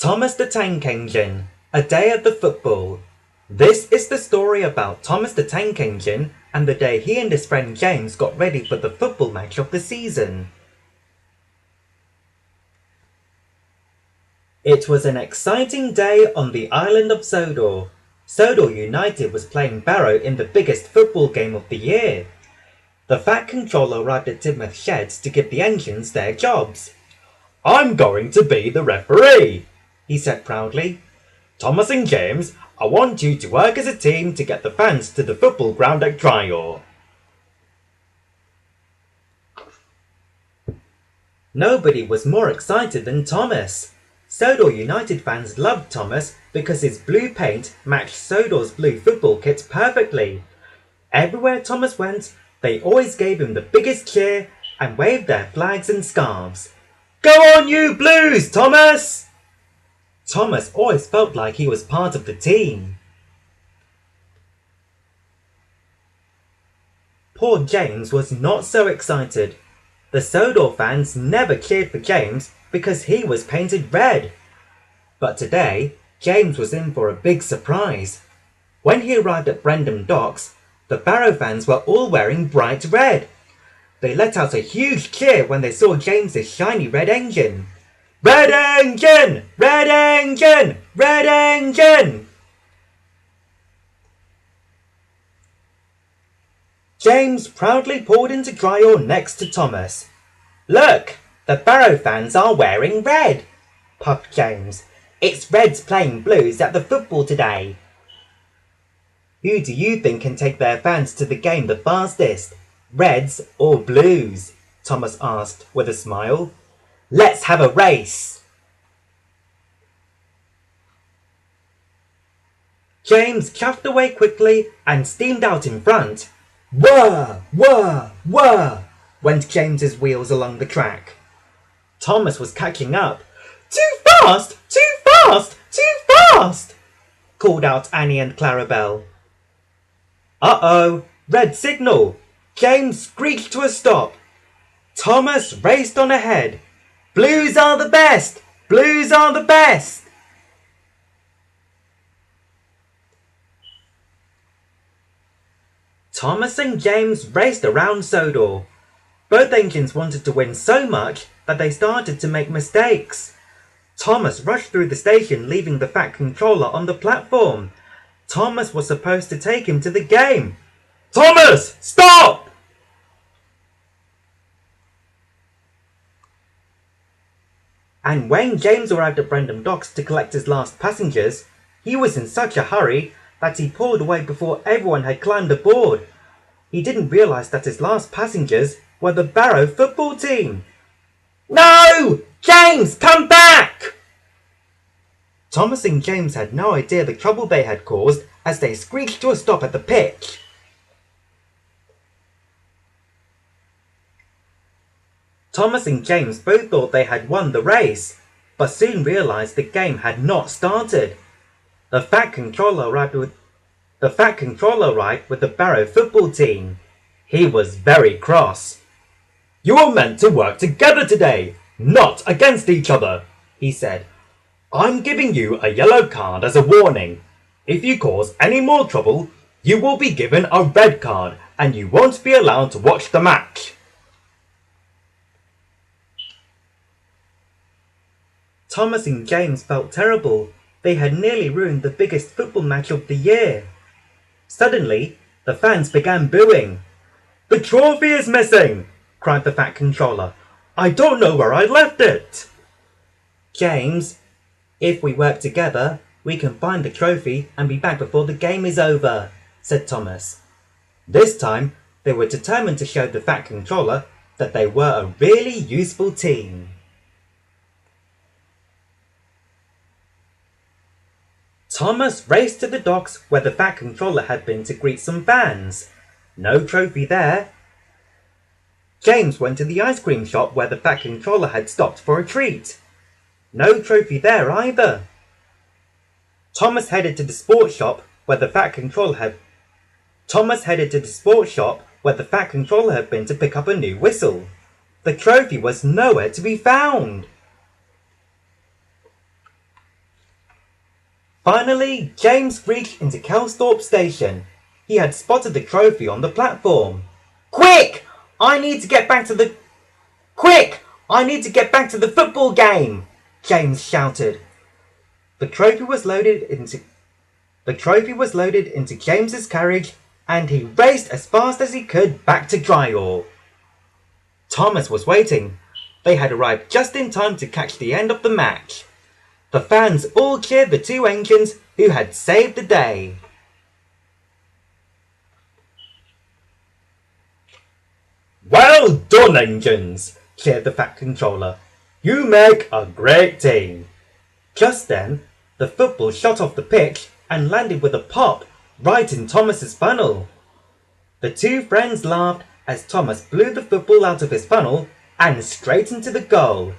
Thomas the Tank Engine, A Day at the Football. This is the story about Thomas the Tank Engine and the day he and his friend James got ready for the football match of the season. It was an exciting day on the island of Sodor. Sodor United was playing Barrow in the biggest football game of the year. The Fat Controller arrived at Timothy's sheds to give the engines their jobs. "I'm going to be the referee," he said proudly. "Thomas and James, I want you to work as a team to get the fans to the football ground at Dryor." Nobody was more excited than Thomas. Sodor United fans loved Thomas because his blue paint matched Sodor's blue football kit perfectly. Everywhere Thomas went, they always gave him the biggest cheer and waved their flags and scarves. "Go on you Blues, Thomas!" Thomas always felt like he was part of the team. Poor James was not so excited. The Sodor fans never cheered for James because he was painted red. But today, James was in for a big surprise. When he arrived at Brendam Docks, the Barrow fans were all wearing bright red. They let out a huge cheer when they saw James's shiny red engine. "Red engine! Red engine! Red engine!" James proudly pulled into Dryor next to Thomas. "Look, the Barrow fans are wearing red," puffed James. "It's Reds playing Blues at the football today." "Who do you think can take their fans to the game the fastest, Reds or Blues?" Thomas asked with a smile. "Let's have a race." James chuffed away quickly and steamed out in front. Whir, whir, whir, went James's wheels along the track. Thomas was catching up. "Too fast! Too fast! Too fast!" called out Annie and Clarabelle. "Uh-oh, red signal!" James screeched to a stop. Thomas raced on ahead. "Blues are the best! Blues are the best!" Thomas and James raced around Sodor. Both engines wanted to win so much that they started to make mistakes. Thomas rushed through the station, leaving the Fat Controller on the platform. Thomas was supposed to take him to the game. "Thomas, stop!" And when James arrived at Brendam Docks to collect his last passengers, he was in such a hurry that he pulled away before everyone had climbed aboard. He didn't realise that his last passengers were the Barrow football team. "No! James, come back!" Thomas and James had no idea the trouble they had caused as they screeched to a stop at the pitch. Thomas and James both thought they had won the race, but soon realised the game had not started. The Fat Controller arrived with the Barrow football team. He was very cross. "You are meant to work together today, not against each other," he said. "I'm giving you a yellow card as a warning. If you cause any more trouble, you will be given a red card and you won't be allowed to watch the match." Thomas and James felt terrible. They had nearly ruined the biggest football match of the year. Suddenly, the fans began booing. "The trophy is missing!" cried the Fat Controller. "I don't know where I left it!" "James, if we work together, we can find the trophy and be back before the game is over," said Thomas. This time, they were determined to show the Fat Controller that they were a really useful team. Thomas raced to the docks where the Fat Controller had been to greet some fans. No trophy there. James went to the ice cream shop where the Fat Controller had stopped for a treat. No trophy there either. Thomas headed to the sports shop where the Fat Controller had been to pick up a new whistle. The trophy was nowhere to be found. Finally, James reached into Kelsthorpe Station. He had spotted the trophy on the platform. Quick! I need to get back to the football game! James shouted. The trophy was loaded into James's carriage, and he raced as fast as he could back to Dryall. Thomas was waiting. They had arrived just in time to catch the end of the match. The fans all cheered the two engines who had saved the day. Well done, engines, cheered the Fat Controller. You make a great team. Just then, the football shot off the pitch and landed with a pop right in Thomas's funnel. The two friends laughed as Thomas blew the football out of his funnel and straight into the goal.